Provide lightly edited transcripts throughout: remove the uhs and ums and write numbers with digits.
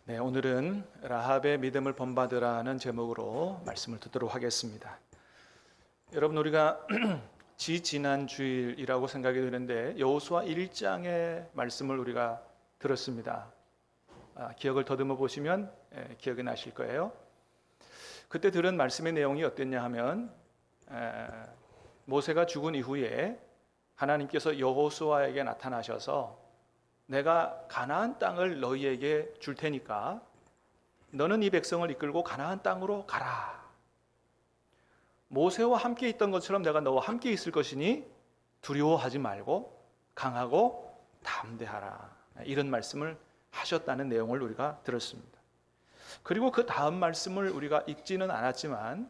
네, 오늘은 라합의 믿음을 본받으라는 제목으로 말씀을 듣도록 하겠습니다. 여러분, 우리가 지난 주일이라고 생각이 드는데 여호수아 1장의 말씀을 우리가 들었습니다. 기억을 더듬어 보시면 기억이 나실 거예요. 그때 들은 말씀의 내용이 어땠냐 하면 모세가 죽은 이후에 하나님께서 여호수아에게 나타나셔서 내가 가나안 땅을 너희에게 줄 테니까 너는 이 백성을 이끌고 가나안 땅으로 가라. 모세와 함께 있던 것처럼 내가 너와 함께 있을 것이니 두려워하지 말고 강하고 담대하라. 이런 말씀을 하셨다는 내용을 우리가 들었습니다. 그리고 그 다음 말씀을 우리가 읽지는 않았지만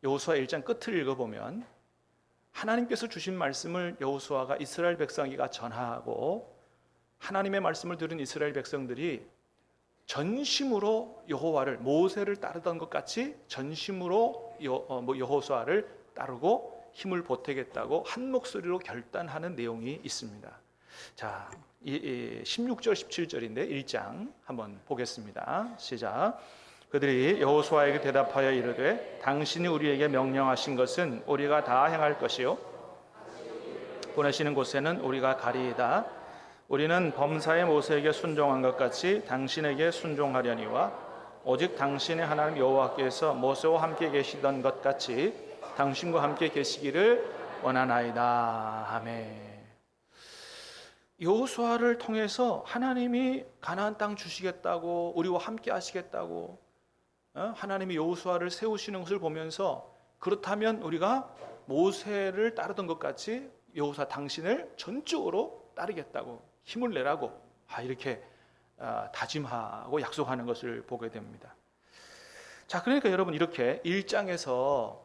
여호수아 1장 끝을 읽어보면 하나님께서 주신 말씀을 여호수아가 이스라엘 백성에게 전하고 하나님의 말씀을 들은 이스라엘 백성들이 전심으로 여호와를, 모세를 따르던 것 같이 전심으로 여호수아를 따르고 힘을 보태겠다고 한 목소리로 결단하는 내용이 있습니다. 자, 16절 17절인데 1장 한번 보겠습니다. 시작. 그들이 여호수아에게 대답하여 이르되 당신이 우리에게 명령하신 것은 우리가 다 행할 것이요 보내시는 곳에는 우리가 가리이다. 우리는 범사의 모세에게 순종한 것 같이 당신에게 순종하려니와 오직 당신의 하나님 여호와께서 모세와 함께 계시던 것 같이 당신과 함께 계시기를 원하나이다. 아멘. 여호수아를 통해서 하나님이 가나안 땅 주시겠다고, 우리와 함께 하시겠다고 하나님이 여호수아를 세우시는 것을 보면서, 그렇다면 우리가 모세를 따르던 것 같이 여호수아 당신을 전적으로 따르겠다고 힘을 내라고 이렇게 다짐하고 약속하는 것을 보게 됩니다. 자, 그러니까 여러분, 이렇게 1장에서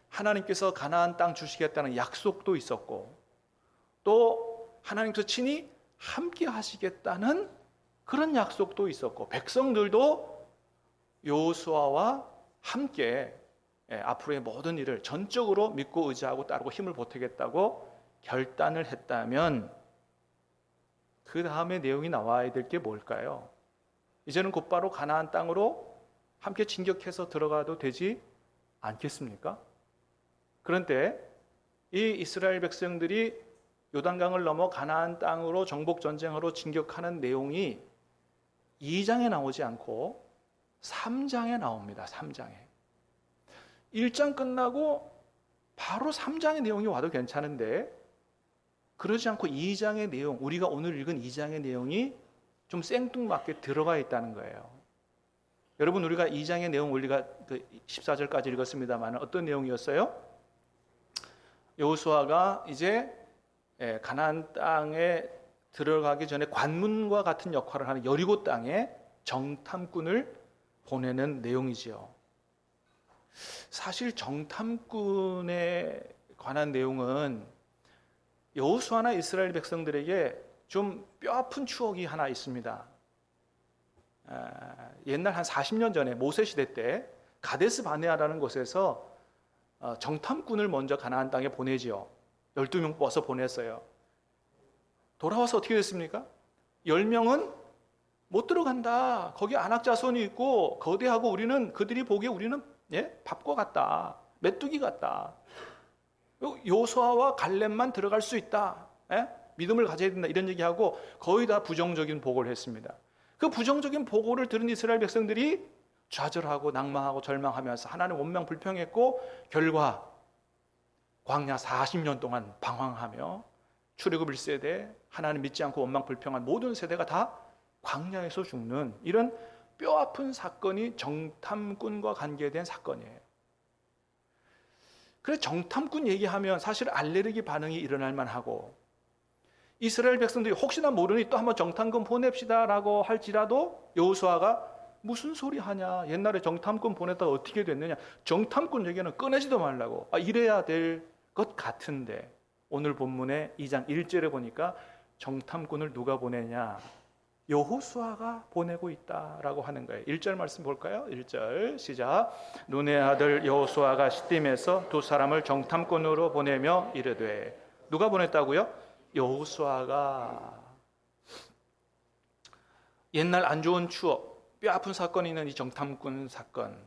하나님께서 가나안 땅 주시겠다는 약속도 있었고 또 하나님께서 친히 함께 하시겠다는 그런 약속도 있었고, 백성들도 여호수아와 함께 앞으로의 모든 일을 전적으로 믿고 의지하고 따르고 힘을 보태겠다고 결단을 했다면 그 다음에 내용이 나와야 될 게 뭘까요? 이제는 곧바로 가나안 땅으로 함께 진격해서 들어가도 되지 않겠습니까? 그런데 이 이스라엘 백성들이 요단강을 넘어 가나안 땅으로 정복 전쟁으로 진격하는 내용이 2장에 나오지 않고 3장에 나옵니다. 3장에. 1장 끝나고 바로 3장의 내용이 와도 괜찮은데 그러지 않고 2장의 내용, 우리가 오늘 읽은 2장의 내용이 좀 생뚱맞게 들어가 있다는 거예요. 여러분, 우리가 2장의 내용 우리가 14절까지 읽었습니다만 어떤 내용이었어요? 여호수아가 이제 가나안 땅에 들어가기 전에 관문과 같은 역할을 하는 여리고 땅에 정탐꾼을 보내는 내용이지요. 사실 정탐꾼에 관한 내용은 여호수아나 이스라엘 백성들에게 좀 뼈아픈 추억이 하나 있습니다. 옛날 한 40년 전에 모세 시대 때 가데스 바네아라는 곳에서 정탐꾼을 먼저 가나안 땅에 보내지요. 12명 뽑아서 보냈어요. 돌아와서 어떻게 됐습니까? 10명은 못 들어간다. 거기 안악 자손이 있고 거대하고 그들이 보기에 우리는 밥과 같다. 메뚜기 같다. 여호수아와 갈렙만 들어갈 수 있다. 믿음을 가져야 된다. 이런 얘기하고 거의 다 부정적인 보고를 했습니다. 그 부정적인 보고를 들은 이스라엘 백성들이 좌절하고 낭망하고 절망하면서 하나님 원망 불평했고 결과 광야 40년 동안 방황하며 출애굽 1세대 하나님 믿지 않고 원망 불평한 모든 세대가 다 광야에서 죽는 이런 뼈아픈 사건이 정탐꾼과 관계된 사건이에요. 그래서 정탐꾼 얘기하면 사실 알레르기 반응이 일어날 만하고 이스라엘 백성들이 혹시나 모르니 또 한번 정탐꾼 보냅시다라고 할지라도 여호수아가 무슨 소리 하냐, 옛날에 정탐꾼 보냈다가 어떻게 됐느냐, 정탐꾼 얘기는 꺼내지도 말라고 이래야 될 것 같은데 오늘 본문의 2장 1절에 보니까 정탐꾼을 누가 보내냐, 여호수아가 보내고 있다라고 하는 거예요. 1절 말씀 볼까요? 1절 시작. 눈의 아들 여호수아가 시딤에서 두 사람을 정탐꾼으로 보내며 이르되. 누가 보냈다고요? 여호수아가. 옛날 안 좋은 추억, 뼈아픈 사건이 있는 이 정탐꾼 사건,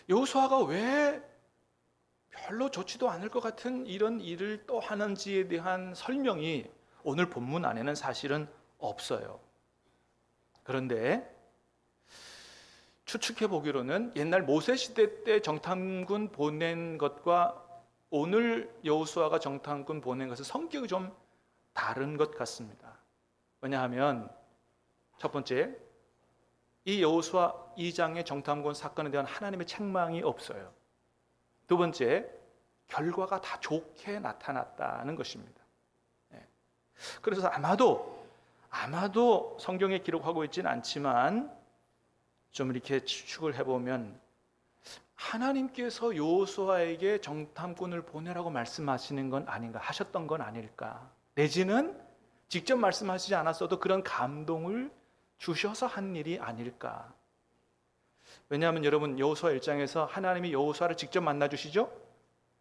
여호수아가 왜 별로 좋지도 않을 것 같은 이런 일을 또 하는지에 대한 설명이 오늘 본문 안에는 사실은 없어요. 그런데 추측해 보기로는 옛날 모세 시대 때 정탐꾼 보낸 것과 오늘 여호수아가 정탐꾼 보낸 것은 성격이 좀 다른 것 같습니다. 왜냐하면 첫 번째, 이 여호수아 2장의 정탐꾼 사건에 대한 하나님의 책망이 없어요. 두 번째, 결과가 다 좋게 나타났다는 것입니다. 그래서 아마도 성경에 기록하고 있지는 않지만 좀 이렇게 추측을 해보면 하나님께서 여호수아에게 정탐꾼을 보내라고 말씀하시는 건 아닌가, 하셨던 건 아닐까, 내지는 직접 말씀하시지 않았어도 그런 감동을 주셔서 한 일이 아닐까. 왜냐하면 여러분, 여호수아 1장에서 하나님이 여호수아를 직접 만나 주시죠.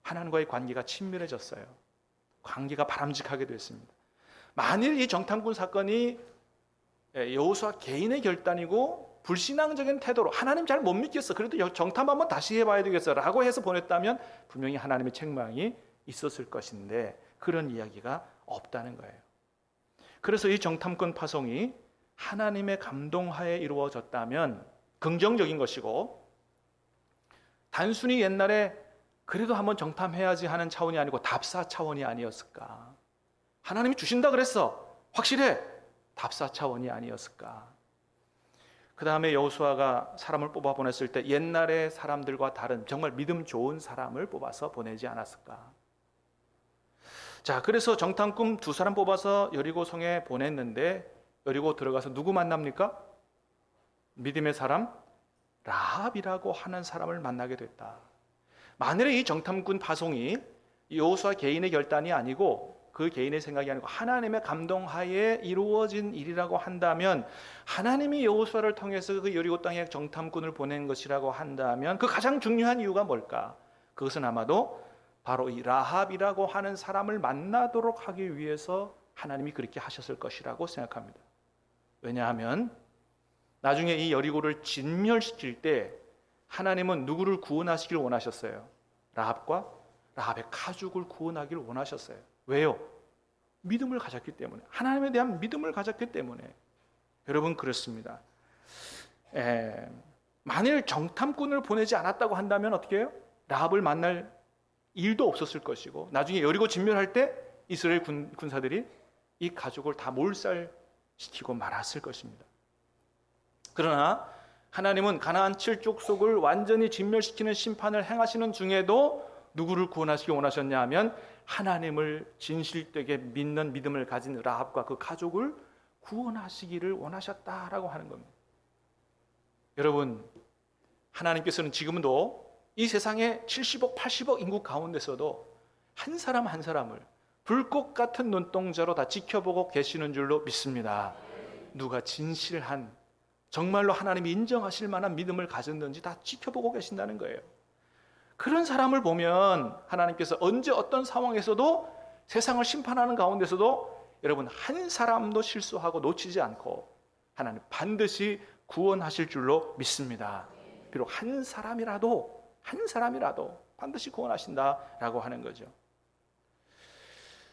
하나님과의 관계가 친밀해졌어요. 관계가 바람직하게 됐습니다. 만일 이 정탐꾼 사건이 여호수아 개인의 결단이고 불신앙적인 태도로 하나님 잘 못 믿겠어, 그래도 정탐 한번 다시 해봐야 되겠어 라고 해서 보냈다면 분명히 하나님의 책망이 있었을 것인데 그런 이야기가 없다는 거예요. 그래서 이 정탐꾼 파송이 하나님의 감동하에 이루어졌다면 긍정적인 것이고, 단순히 옛날에 그래도 한번 정탐해야지 하는 차원이 아니고 답사 차원이 아니었을까. 하나님이 주신다 그랬어, 확실해, 답사 차원이 아니었을까. 그 다음에 여호수아가 사람을 뽑아 보냈을 때 옛날의 사람들과 다른 정말 믿음 좋은 사람을 뽑아서 보내지 않았을까. 자, 그래서 정탐꾼 2사람 뽑아서 여리고 성에 보냈는데 여리고 들어가서 누구 만납니까? 믿음의 사람 라합이라고 하는 사람을 만나게 됐다. 만일에 이 정탐꾼 파송이 여호수아 개인의 결단이 아니고 그 개인의 생각이 아니고 하나님의 감동하에 이루어진 일이라고 한다면, 하나님이 여호수아를 통해서 그 여리고 땅에 정탐꾼을 보낸 것이라고 한다면 그 가장 중요한 이유가 뭘까? 그것은 아마도 바로 이 라합이라고 하는 사람을 만나도록 하기 위해서 하나님이 그렇게 하셨을 것이라고 생각합니다. 왜냐하면 나중에 이 여리고를 진멸시킬 때 하나님은 누구를 구원하시길 원하셨어요? 라합과 라합의 가족을 구원하기를 원하셨어요. 왜요? 믿음을 가졌기 때문에, 하나님에 대한 믿음을 가졌기 때문에. 여러분, 그렇습니다. 만일 정탐꾼을 보내지 않았다고 한다면 어떻게 해요? 라합을 만날 일도 없었을 것이고, 나중에 여리고 진멸할 때 이스라엘 군사들이 이 가족을 다 몰살시키고 말았을 것입니다. 그러나 하나님은 가나안 7족속을 완전히 진멸시키는 심판을 행하시는 중에도 누구를 구원하시기 원하셨냐 하면 하나님을 진실되게 믿는 믿음을 가진 라합과 그 가족을 구원하시기를 원하셨다라고 하는 겁니다. 여러분, 하나님께서는 지금도 이 세상에 70억, 80억 인구 가운데서도 한 사람 한 사람을 불꽃 같은 눈동자로 다 지켜보고 계시는 줄로 믿습니다. 누가 진실한, 정말로 하나님이 인정하실 만한 믿음을 가졌는지 다 지켜보고 계신다는 거예요. 그런 사람을 보면 하나님께서 언제 어떤 상황에서도 세상을 심판하는 가운데서도 여러분 한 사람도 실수하고 놓치지 않고 하나님 반드시 구원하실 줄로 믿습니다. 비록 한 사람이라도 반드시 구원하신다라고 하는 거죠.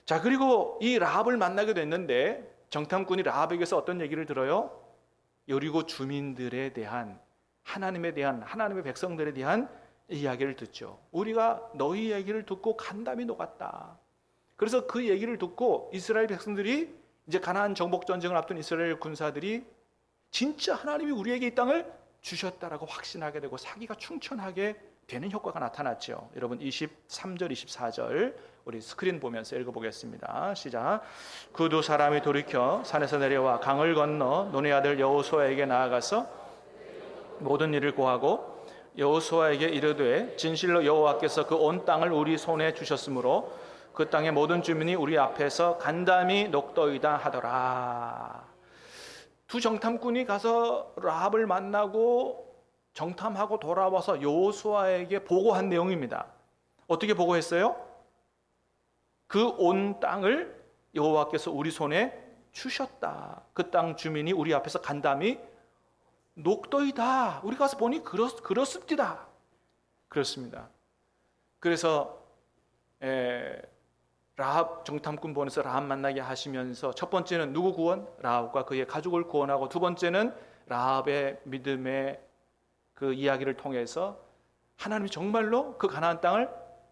자, 그리고 이 라합을 만나게 됐는데 정탐꾼이 라합에게서 어떤 얘기를 들어요? 여리고 주민들에 대한, 하나님에 대한, 하나님의 백성들에 대한 이야기를 듣죠. 우리가 너희 얘기를 듣고 간담이 녹았다. 그래서 그 얘기를 듣고 이스라엘 백성들이 이제 가나안 정복 전쟁을 앞둔 이스라엘 군사들이 진짜 하나님이 우리에게 이 땅을 주셨다라고 확신하게 되고 사기가 충천하게 되는 효과가 나타났죠. 여러분 23절 24절 우리 스크린 보면서 읽어보겠습니다. 시작. 그 두 사람이 돌이켜 산에서 내려와 강을 건너 눈의 아들 여호수아에게 나아가서 모든 일을 고하고 여호수아에게 이르되 진실로 여호와께서 그 온 땅을 우리 손에 주셨으므로 그 땅의 모든 주민이 우리 앞에서 간담이 녹더이다 하더라. 두 정탐꾼이 가서 라합을 만나고 정탐하고 돌아와서 여호수아에게 보고한 내용입니다. 어떻게 보고했어요? 그 온 땅을 여호와께서 우리 손에 주셨다. 그 땅 주민이 우리 앞에서 간담이 녹더이다. 우리 가서 보니 그렇습니다. 그렇습니다. 그래서 라합 정탐꾼본에서 라합 만나게 하시면서 첫 번째는 누구 구원? 라합과 그의 가족을 구원하고, 두 번째는 라합의 믿음의 그 이야기를 통해서 하나님이 정말로 그 가나안 땅을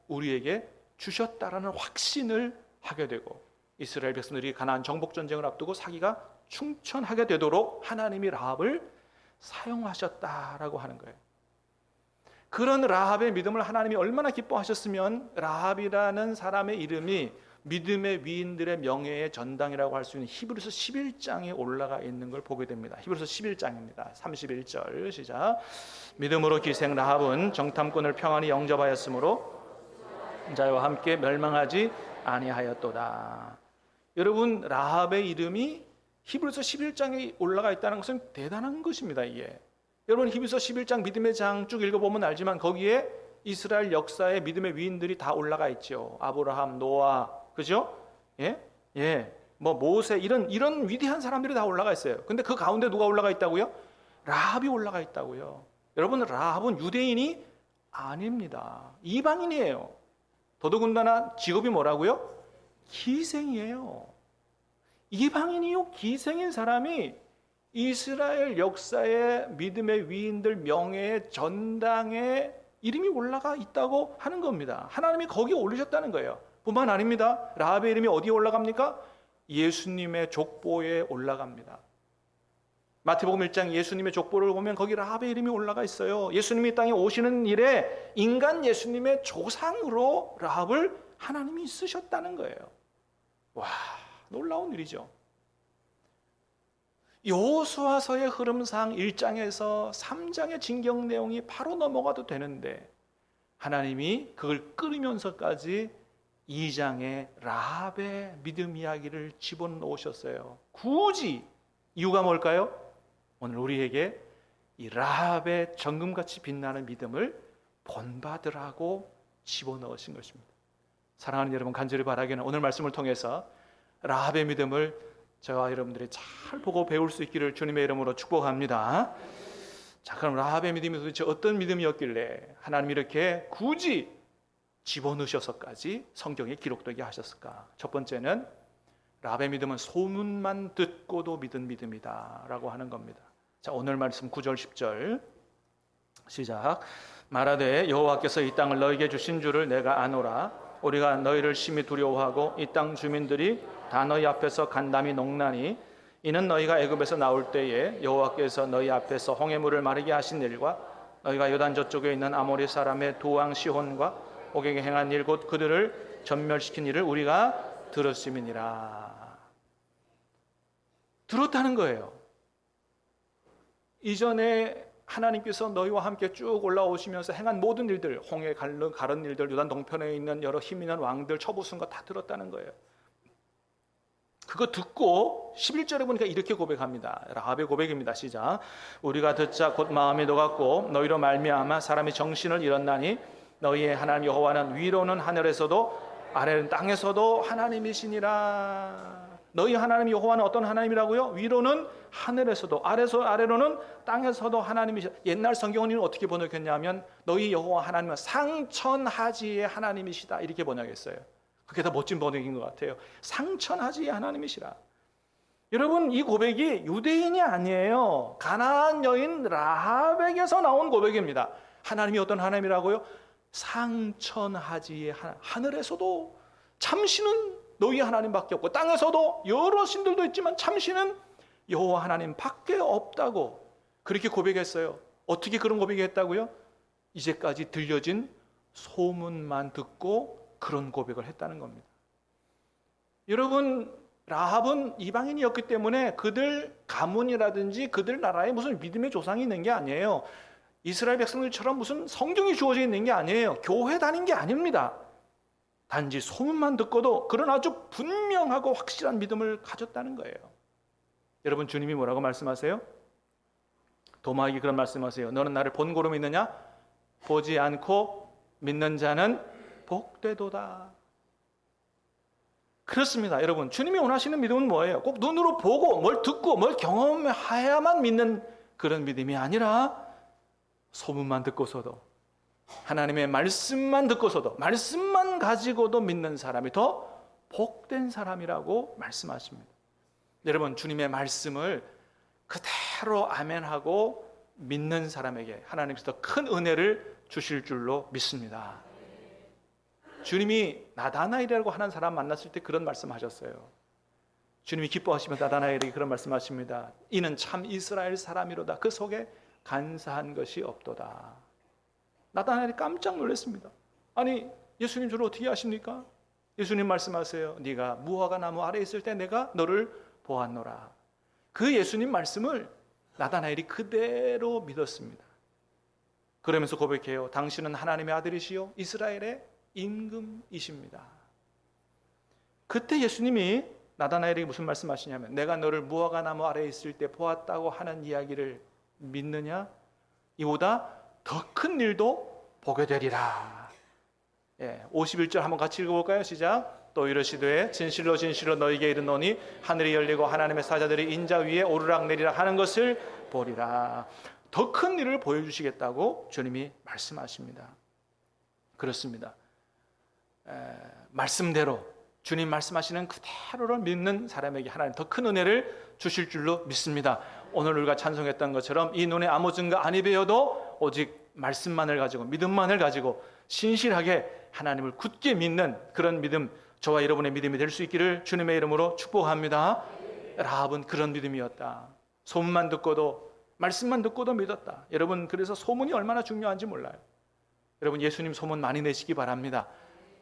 우리에게 주셨다라는 확신을 하게 되고, 이스라엘 백성들이 가나안 정복 전쟁을 앞두고 사기가 충천하게 되도록 하나님이 라합을 사용하셨다라고 하는 거예요. 그런 라합의 믿음을 하나님이 얼마나 기뻐하셨으면 라합이라는 사람의 이름이 믿음의 위인들의 명예의 전당이라고 할 수 있는 히브리서 11장에 올라가 있는 걸 보게 됩니다. 히브리서 11장입니다. 31절 시작. 믿음으로 기생 라합은 정탐꾼을 평안히 영접하였으므로 자와 함께 멸망하지 아니하였도다. 여러분, 라합의 이름이 히브리서 11장에 올라가 있다는 것은 대단한 것입니다. 이게 여러분, 히브리서 11장 믿음의 장 쭉 읽어보면 알지만 거기에 이스라엘 역사의 믿음의 위인들이 다 올라가 있죠. 아브라함, 노아, 그죠? 뭐 모세, 이런 위대한 사람들이 다 올라가 있어요. 근데 그 가운데 누가 올라가 있다고요? 라합이 올라가 있다고요. 여러분, 라합은 유대인이 아닙니다. 이방인이에요. 더더군다나 직업이 뭐라고요? 기생이에요. 이방인이요, 기생인 사람이 이스라엘 역사의 믿음의 위인들 명예의 전당에 이름이 올라가 있다고 하는 겁니다. 하나님이 거기에 올리셨다는 거예요. 뿐만 아닙니다. 라합의 이름이 어디에 올라갑니까? 예수님의 족보에 올라갑니다. 마태복음 1장 예수님의 족보를 보면 거기 라합의 이름이 올라가 있어요. 예수님이 땅에 오시는 일에 인간 예수님의 조상으로 라합을 하나님이 쓰셨다는 거예요. 와, 놀라운 일이죠. 여호수아서의 흐름상 1장에서 3장의 진경 내용이 바로 넘어가도 되는데 하나님이 그걸 끊으면서까지 2장에 라합의 믿음 이야기를 집어넣으셨어요. 굳이. 이유가 뭘까요? 오늘 우리에게 이 라합의 정금같이 빛나는 믿음을 본받으라고 집어넣으신 것입니다. 사랑하는 여러분, 간절히 바라기는 오늘 말씀을 통해서 라합의 믿음을 저와 여러분들이 잘 보고 배울 수 있기를 주님의 이름으로 축복합니다. 자, 그럼 라합의 믿음이 도대체 어떤 믿음이었길래 하나님이 이렇게 굳이 집어넣으셔서까지 성경에 기록되게 하셨을까? 첫 번째는 라합의 믿음은 소문만 듣고도 믿은 믿음이다 라고 하는 겁니다. 자, 오늘 말씀 9절 10절 시작. 말하되 여호와께서 이 땅을 너에게 주신 줄을 내가 아노라. 우리가 너희를 심히 두려워하고 이 땅 주민들이 다 너희 앞에서 간담이 녹나니 이는 너희가 애굽에서 나올 때에 여호와께서 너희 앞에서 홍해물을 마르게 하신 일과 너희가 요단 저쪽에 있는 아모리 사람의 두 왕 시혼과 옥에게 행한 일 곧 그들을 전멸시킨 일을 우리가 들었음이니라. 들었다는 거예요. 이전에 하나님께서 너희와 함께 쭉 올라오시면서 행한 모든 일들, 홍해 가른 일들, 요단 동편에 있는 여러 힘 있는 왕들 쳐부순 거 다 들었다는 거예요. 그거 듣고 11절에 보니까 이렇게 고백합니다. 라합의 고백입니다. 시작. 우리가 듣자 곧 마음이 녹았고 너희로 말미암아 사람이 정신을 잃었나니 너희의 하나님 여호와는 위로는 하늘에서도 아래는 땅에서도 하나님이시니라. 너희 하나님 여호와는 어떤 하나님이라고요? 위로는 하늘에서도 아래로는 땅에서도 하나님이시라. 옛날 성경은 어떻게 번역했냐면 너희 여호와 하나님은 상천하지의 하나님이시다 이렇게 번역했어요. 그게 더 멋진 번역인 것 같아요. 상천하지의 하나님이시라. 여러분, 이 고백이 유대인이 아니에요. 가나안 여인 라합에게서 나온 고백입니다. 하나님이 어떤 하나님이라고요? 상천하지의 하늘에서도 참신은 너희 하나님밖에 없고 땅에서도 여러 신들도 있지만 참신은 여호와 하나님밖에 없다고 그렇게 고백했어요. 어떻게 그런 고백했다고요? 이제까지 들려진 소문만 듣고 그런 고백을 했다는 겁니다. 여러분, 라합은 이방인이었기 때문에 그들 가문이라든지 그들 나라에 무슨 믿음의 조상이 있는 게 아니에요. 이스라엘 백성들처럼 무슨 성경이 주어져 있는 게 아니에요. 교회 다닌 게 아닙니다. 단지 소문만 듣고도 그런 아주 분명하고 확실한 믿음을 가졌다는 거예요. 여러분, 주님이 뭐라고 말씀하세요? 도마에게 그런 말씀하세요. 너는 나를 본고로 믿느냐? 보지 않고 믿는 자는 복되도다. 그렇습니다. 여러분, 주님이 원하시는 믿음은 뭐예요? 꼭 눈으로 보고 뭘 듣고 뭘 경험해야만 믿는 그런 믿음이 아니라 소문만 듣고서도, 하나님의 말씀만 듣고서도, 말씀만 가지고도 믿는 사람이 더 복된 사람이라고 말씀하십니다. 여러분, 주님의 말씀을 그대로 아멘하고 믿는 사람에게 하나님께서 더 큰 은혜를 주실 줄로 믿습니다. 주님이 나다나엘이라고 하는 사람 만났을 때 그런 말씀하셨어요. 주님이 기뻐하시며 나다나엘에게 그런 말씀하십니다. 이는 참 이스라엘 사람이로다. 그 속에 간사한 것이 없도다. 나다나엘이 깜짝 놀랐습니다. 아니, 예수님 저를 어떻게 아십니까? 예수님 말씀하세요. 네가 무화과 나무 아래에 있을 때 내가 너를 보았노라. 그 예수님 말씀을 나다나엘이 그대로 믿었습니다. 그러면서 고백해요. 당신은 하나님의 아들이시요 이스라엘의 임금이십니다. 그때 예수님이 나다나엘에게 무슨 말씀하시냐면, 내가 너를 무화과 나무 아래에 있을 때 보았다고 하는 이야기를 믿느냐? 이보다 더 큰 일도 보게 되리라. 51절 한번 같이 읽어볼까요? 시작. 또 이르시되 진실로 진실로 너희에게 이르노니 하늘이 열리고 하나님의 사자들이 인자 위에 오르락내리락 하는 것을 보리라. 더 큰 일을 보여주시겠다고 주님이 말씀하십니다. 그렇습니다. 말씀대로 주님 말씀하시는 그대로를 믿는 사람에게 하나님 더 큰 은혜를 주실 줄로 믿습니다. 오늘 우리가 찬송했던 것처럼 이 눈에 아무 증거 아니 배워도 오직 말씀만을 가지고, 믿음만을 가지고 신실하게 하나님을 굳게 믿는 그런 믿음, 저와 여러분의 믿음이 될 수 있기를 주님의 이름으로 축복합니다. 라합은 그런 믿음이었다. 소문만 듣고도, 말씀만 듣고도 믿었다. 여러분, 그래서 소문이 얼마나 중요한지 몰라요. 여러분, 예수님 소문 많이 내시기 바랍니다.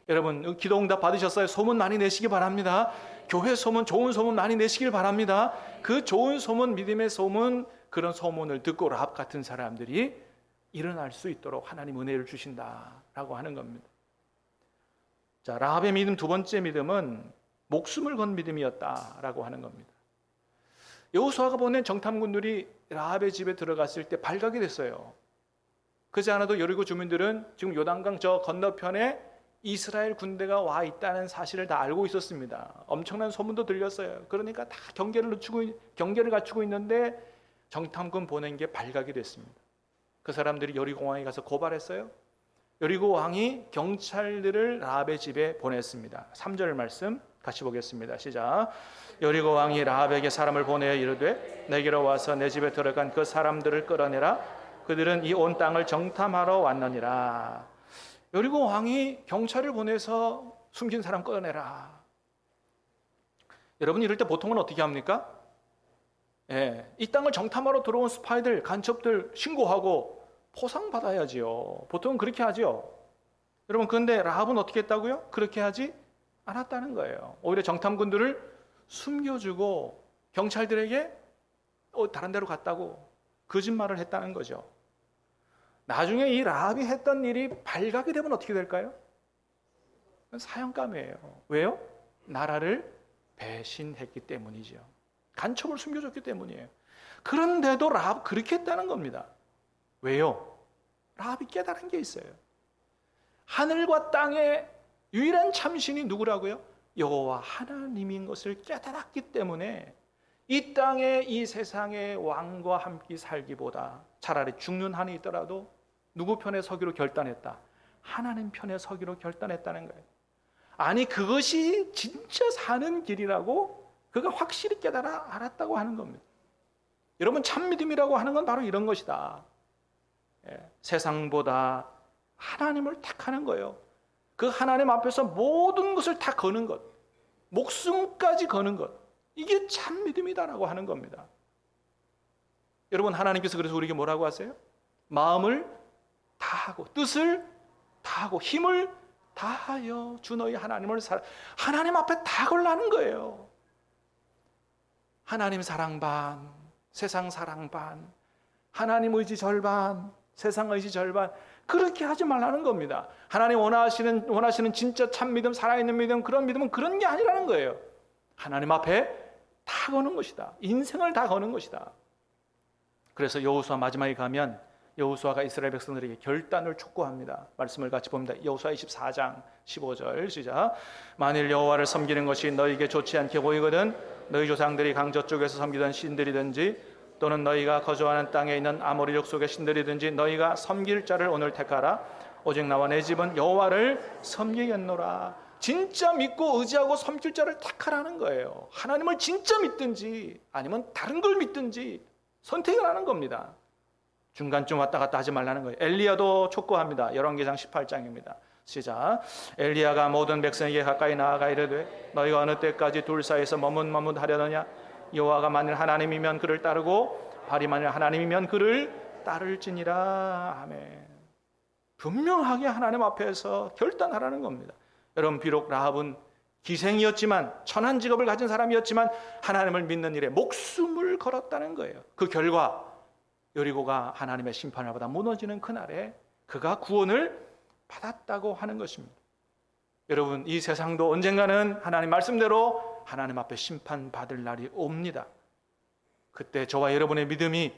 여러분, 기도응답 받으셨어요? 소문 많이 내시기 바랍니다. 교회 소문, 좋은 소문 많이 내시길 바랍니다. 그 좋은 소문, 믿음의 소문, 그런 소문을 듣고 라합 같은 사람들이 일어날 수 있도록 하나님 은혜를 주신다라고 하는 겁니다. 자, 라합의 믿음, 두 번째 믿음은 목숨을 건 믿음이었다라고 하는 겁니다. 여호수아가 보낸 정탐꾼들이 라합의 집에 들어갔을 때 발각이 됐어요. 그렇지 않아도 여리고 주민들은 지금 요단강 저 건너편에 이스라엘 군대가 와 있다는 사실을 다 알고 있었습니다. 엄청난 소문도 들렸어요. 그러니까 다 경계를 갖추고 있는데 정탐꾼 보낸 게 발각이 됐습니다. 그 사람들이 여리고 왕에 가서 고발했어요. 여리고 왕이 경찰들을 라합의 집에 보냈습니다. 3절 말씀 같이 보겠습니다. 시작. 여리고 왕이 라합에게 사람을 보내어 이르되 내게로 와서 내 집에 들어간 그 사람들을 끌어내라. 그들은 이 온 땅을 정탐하러 왔느니라. 여리고 왕이 경찰을 보내서 숨긴 사람 끌어내라. 여러분, 이럴 때 보통은 어떻게 합니까? 이 땅을 정탐하러 들어온 스파이들, 간첩들 신고하고 포상받아야지요. 보통은 그렇게 하죠. 여러분, 그런데 라합은 어떻게 했다고요? 그렇게 하지 않았다는 거예요. 오히려 정탐꾼들을 숨겨주고 경찰들에게 다른 데로 갔다고 거짓말을 했다는 거죠. 나중에 이 라합이 했던 일이 발각이 되면 어떻게 될까요? 사형감이에요. 왜요? 나라를 배신했기 때문이죠. 간첩을 숨겨줬기 때문이에요. 그런데도 라합 그렇게 했다는 겁니다. 왜요? 라합이 깨달은 게 있어요. 하늘과 땅의 유일한 참신이 누구라고요? 여호와 하나님인 것을 깨달았기 때문에 이 땅에 이 세상의 왕과 함께 살기보다 차라리 죽는 한이 있더라도 누구 편에 서기로 결단했다? 하나님 편에 서기로 결단했다는 거예요. 아니, 그것이 진짜 사는 길이라고 그가 확실히 깨달아 알았다고 하는 겁니다. 여러분, 참 믿음이라고 하는 건 바로 이런 것이다. 세상보다 하나님을 택하는 거예요. 그 하나님 앞에서 모든 것을 다 거는 것, 목숨까지 거는 것, 이게 참 믿음이다라고 하는 겁니다. 여러분, 하나님께서 그래서 우리에게 뭐라고 하세요? 마음을 다하고 뜻을 다하고 힘을 다하여 주 너희 하나님을 하나님 앞에 다 걸라는 거예요. 하나님 사랑 반, 세상 사랑 반, 하나님 의지 절반, 세상 의지 절반, 그렇게 하지 말라는 겁니다. 하나님 원하시는 진짜 참 믿음, 살아있는 믿음, 그런 믿음은 그런 게 아니라는 거예요. 하나님 앞에 다 거는 것이다. 인생을 다 거는 것이다. 그래서 여호수아 마지막에 가면 여호수아가 이스라엘 백성들에게 결단을 촉구합니다. 말씀을 같이 봅니다. 여호수아 24장 15절 시작. 만일 여호와를 섬기는 것이 너희에게 좋지 않게 보이거든 너희 조상들이 강저 쪽에서 섬기던 신들이든지 또는 너희가 거주하는 땅에 있는 아모리 족속의 신들이든지 너희가 섬길 자를 오늘 택하라. 오직 나와 내 집은 여호와를 섬기겠노라. 진짜 믿고 의지하고 섬길 자를 택하라는 거예요. 하나님을 진짜 믿든지 아니면 다른 걸 믿든지 선택을 하는 겁니다. 중간쯤 왔다 갔다 하지 말라는 거예요. 엘리야도 촉구합니다. 열왕기상 18장입니다. 시작. 엘리야가 모든 백성에게 가까이 나아가 이르되 너희가 어느 때까지 둘 사이에서 머뭇머뭇하려느냐. 여호와가 만일 하나님이면 그를 따르고 바알이 만일 하나님이면 그를 따를지니라. 아멘. 분명하게 하나님 앞에서 결단하라는 겁니다. 여러분, 비록 라합은 기생이었지만, 천한 직업을 가진 사람이었지만 하나님을 믿는 일에 목숨을 걸었다는 거예요. 그 결과 여리고가 하나님의 심판을 받아 무너지는 그날에 그가 구원을 받았다고 하는 것입니다. 여러분, 이 세상도 언젠가는 하나님 말씀대로 하나님 앞에 심판받을 날이 옵니다. 그때 저와 여러분의 믿음이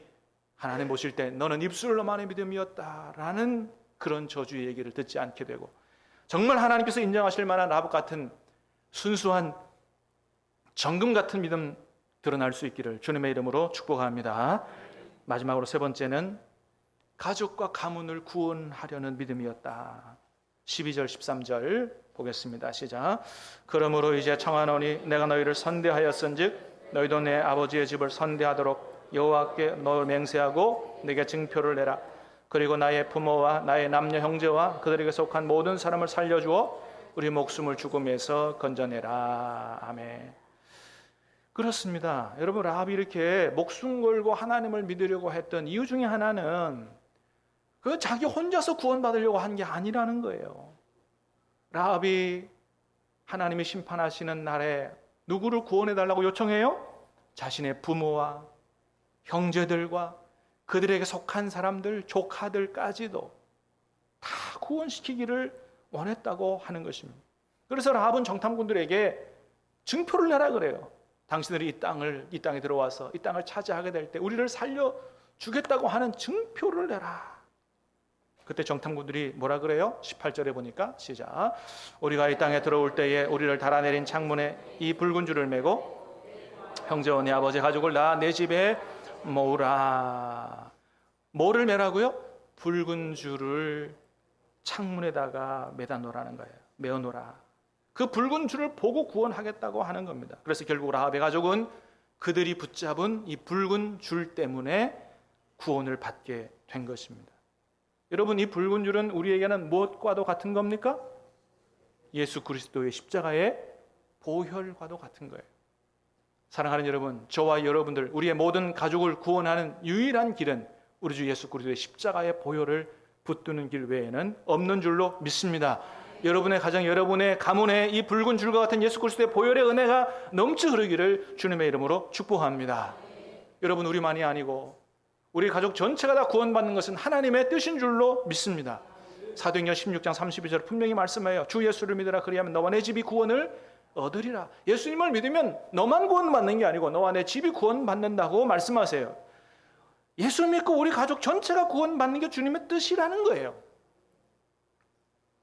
하나님 보실 때 너는 입술로만의 믿음이었다라는 그런 저주의 얘기를 듣지 않게 되고, 정말 하나님께서 인정하실 만한 라합 같은 순수한 정금 같은 믿음 드러날 수 있기를 주님의 이름으로 축복합니다. 마지막으로 세 번째는 가족과 가문을 구원하려는 믿음이었다. 12절 13절 보겠습니다. 시작. 그러므로 이제 청하노니 내가 너희를 선대하였은즉 너희도 내 아버지의 집을 선대하도록 여호와께 너를 맹세하고 내게 증표를 내라. 그리고 나의 부모와 나의 남녀 형제와 그들에게 속한 모든 사람을 살려주어 우리 목숨을 죽음에서 건져내라. 아멘. 그렇습니다. 여러분, 라합이 이렇게 목숨 걸고 하나님을 믿으려고 했던 이유 중에 하나는 그 자기 혼자서 구원받으려고 한 게 아니라는 거예요. 라합이 하나님이 심판하시는 날에 누구를 구원해달라고 요청해요? 자신의 부모와 형제들과 그들에게 속한 사람들, 조카들까지도 다 구원시키기를 원했다고 하는 것입니다. 그래서 라합은 정탐꾼들에게 증표를 내라 그래요. 당신들이 이 땅에 들어와서 이 땅을 차지하게 될 때 우리를 살려주겠다고 하는 증표를 내라. 그때 정탐꾼들이 뭐라 그래요? 18절에 보니까 시작. 우리가 이 땅에 들어올 때에 우리를 달아내린 창문에 이 붉은 줄을 매고 형제와 내 아버지 가족을 다 내 집에 모으라. 뭐를 매라고요? 붉은 줄을 창문에다가 매다 놓으라는 거예요. 매어 놓으라. 그 붉은 줄을 보고 구원하겠다고 하는 겁니다. 그래서 결국 라합의 가족은 그들이 붙잡은 이 붉은 줄 때문에 구원을 받게 된 것입니다. 여러분, 이 붉은 줄은 우리에게는 무엇과도 같은 겁니까? 예수 그리스도의 십자가의 보혈과도 같은 거예요. 사랑하는 여러분, 저와 여러분들, 우리의 모든 가족을 구원하는 유일한 길은 우리 주 예수 그리스도의 십자가의 보혈을 붙드는 길 외에는 없는 줄로 믿습니다. 여러분의 가정, 여러분의 가문에 이 붉은 줄과 같은 예수 그리스도의 보혈의 은혜가 넘쳐 흐르기를 주님의 이름으로 축복합니다. 여러분, 우리만이 아니고 우리 가족 전체가 다 구원받는 것은 하나님의 뜻인 줄로 믿습니다. 사도행전 16장 32절 분명히 말씀해요. 주 예수를 믿으라. 그리하면 너와 내 집이 구원을 얻으리라. 예수님을 믿으면 너만 구원받는 게 아니고 너와 내 집이 구원받는다고 말씀하세요. 예수 믿고 우리 가족 전체가 구원받는 게 주님의 뜻이라는 거예요.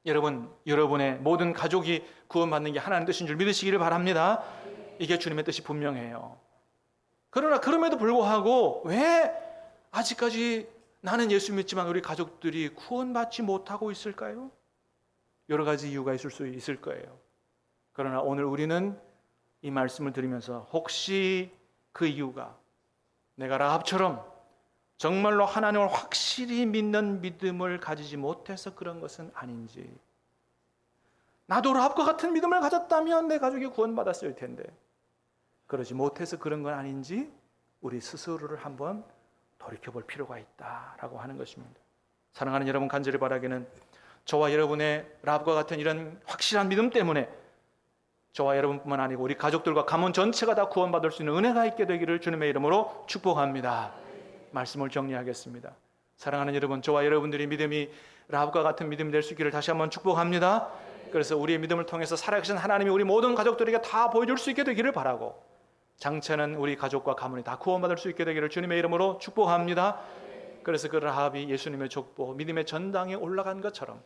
여러분, 여러분의 모든 가족이 구원받는 게 하나님의 뜻인 줄 믿으시기를 바랍니다. 이게 주님의 뜻이 분명해요. 그러나 그럼에도 불구하고 왜 아직까지 나는 예수 믿지만 우리 가족들이 구원받지 못하고 있을까요? 여러 가지 이유가 있을 수 있을 거예요. 그러나 오늘 우리는 이 말씀을 들으면서 혹시 그 이유가 내가 라합처럼 정말로 하나님을 확실히 믿는 믿음을 가지지 못해서 그런 것은 아닌지, 나도 라합과 같은 믿음을 가졌다면 내 가족이 구원받았을 텐데 그러지 못해서 그런 건 아닌지 우리 스스로를 한번 돌이켜볼 필요가 있다라고 하는 것입니다. 사랑하는 여러분, 간절히 바라기는 저와 여러분의 라합과 같은 이런 확실한 믿음 때문에 저와 여러분뿐만 아니고 우리 가족들과 가문 전체가 다 구원받을 수 있는 은혜가 있게 되기를 주님의 이름으로 축복합니다. 말씀을 정리하겠습니다. 사랑하는 여러분, 저와 여러분들이 믿음이 라합과 같은 믿음이 될 수 있기를 다시 한번 축복합니다. 그래서 우리의 믿음을 통해서 살아계신 하나님이 우리 모든 가족들에게 다 보여줄 수 있게 되기를 바라고, 장차는 우리 가족과 가문이 다 구원받을 수 있게 되기를 주님의 이름으로 축복합니다. 그래서 그 라합이 예수님의 족보, 믿음의 전당에 올라간 것처럼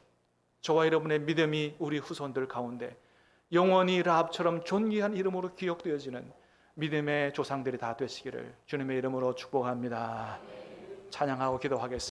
저와 여러분의 믿음이 우리 후손들 가운데 영원히 라합처럼 존귀한 이름으로 기억되어지는 믿음의 조상들이 다 되시기를 주님의 이름으로 축복합니다. 찬양하고 기도하겠습니다.